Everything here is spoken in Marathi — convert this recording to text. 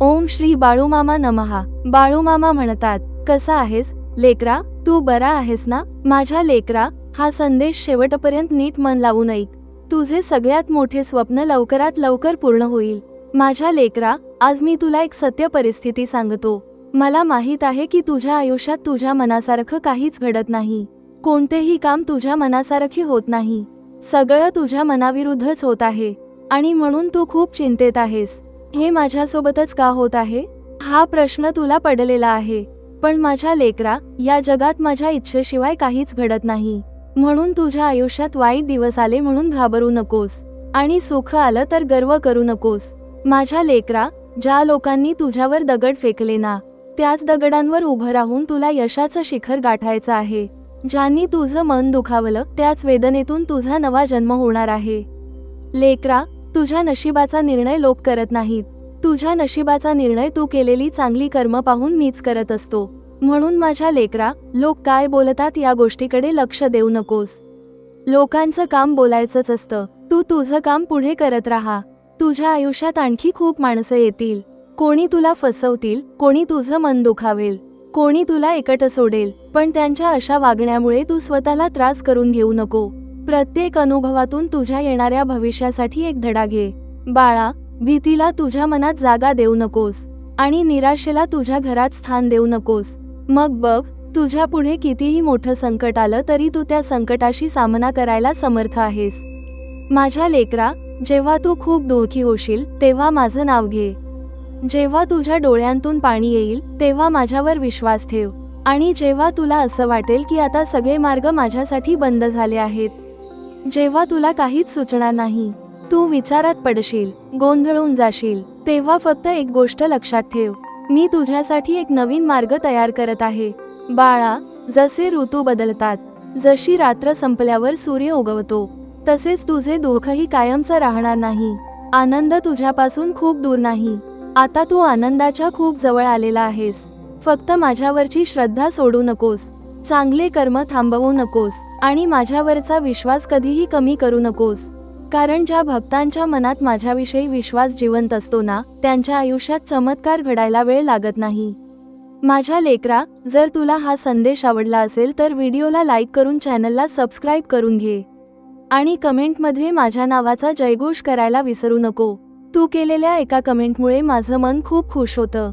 ओम श्री बाळूमामा नमहा। बाळूमामा म्हणतात, कसा आहेस लेकरा, तू बरा आहेस ना? माझ्या लेकरा, हा संदेश शेवटपर्यंत नीट मन लावून ऐक। तुझे सगळ्यात मोठे स्वप्न लवकरात लवकर पूर्ण होईल। माझ्या लेकरा, आज मी तुला एक सत्य परिस्थिती सांगतो। मला माहित आहे की तुझ्या आयुष्यात तुझ्या मनासारखं काहीच घडत नाही। कोणतेही काम तुझ्या मनासारखे होत नाही। सगळं तुझ्या मनाविरुद्धच होत आहे आणि म्हणून तू खूप चिंतेत आहेस। हे माझ्यासोबतच का होत आहे? हा प्रश्न तुला पडलेला आहे। पण माझ्या लेकरा, या जगात माझ्या इच्छेशिवाय काहीच घडत नाही। म्हणून तुझ्या आयुष्यात वाईट दिवस आले म्हणून घाबरू नकोस आणि सुख आलं तर गर्व करू नकोस। माझ्या लेकरा, ज्या लोकांनी तुझ्यावर दगड फेकले ना, त्याच दगडांवर उभं राहून तुला यशाचं शिखर गाठायचं आहे। ज्यांनी तुझं मन दुखावलं, त्याच वेदनेतून तुझा नवा जन्म होणार आहे। लेकरा, तुझ्या नशिबाचा निर्णय लोक करत नाहीत। तुझ्या नशिबाचा निर्णय तू केलेली चांगली कर्म पाहून मीच करत असतो। म्हणून माझ्या लेकरा, लोक काय बोलतात या गोष्टीकडे लक्ष देऊ नकोस। लोकांचं काम बोलायचंच असतं, तू तुझं काम पुढे करत राहा। तुझ्या आयुष्यात आणखी खूप माणसं येतील। कोणी तुला फसवतील, कोणी तुझं मन दुखावेल, कोणी तुला एकटं सोडेल, पण त्यांच्या अशा वागण्यामुळे तू स्वतःला त्रास करून घेऊ नको। प्रत्येक अनुभवातून तुझ्या येणाऱ्या भविष्यासाठी एक धडा घे। बाळा, भीतीला तुझ्या मनात जागा देऊ नकोस आणि निराशेला तुझ्या घरात स्थान देऊ नकोस। मग बघ, तुझ्या पुढे कितीही मोठं संकट आलं तरी तू त्या संकटाशी सामना करायला समर्थ आहेस। माझ्या लेकरा, जेव्हा तू खूप दुःखी होशील तेव्हा माझं नाव घे। जेव्हा तुझ्या डोळ्यांतून पाणी येईल तेव्हा माझ्यावर विश्वास ठेव आणि जेव्हा तुला असं वाटेल की आता सगळे मार्ग माझ्यासाठी बंद झाले आहेत, जेव्हा तुला काहीच सुचणार नाही, तू विचारात पडशील, गोंधळून जाशील, तेव्हा फक्त एक गोष्ट लक्षात ठेव, मी तुझ्यासाठी एक नवीन मार्ग तयार करत आहे। बाळा, जसे ऋतू बदलतात, जशी रात्र संपल्यावर सूर्य उगवतो, तसेच तुझे दुःखही कायमचं राहणार नाही। आनंद तुझ्यापासून खूप दूर नाही, आता तू आनंदाच्या खूप जवळ आलेला आहेस। फक्त माझ्यावरची श्रद्धा सोडू नकोस, चांगले कर्म थांबवू नकोस आणि माझ्यावरचा विश्वास कधीही कमी करू नकोस। कारण ज्या भक्तांच्या मनात माझ्याविषयी विश्वास जिवंत असतो ना, त्यांच्या आयुष्यात चमत्कार घडायला वेळ लागत नाही। माझ्या लेकरा, जर तुला हा संदेश आवडला असेल तर व्हिडिओला लाईक करून चॅनलला सबस्क्राईब करून घे आणि कमेंटमध्ये माझ्या नावाचा जयघोष करायला विसरू नको। तू केलेल्या एका कमेंटमुळे माझं मन खूप खुश होतं।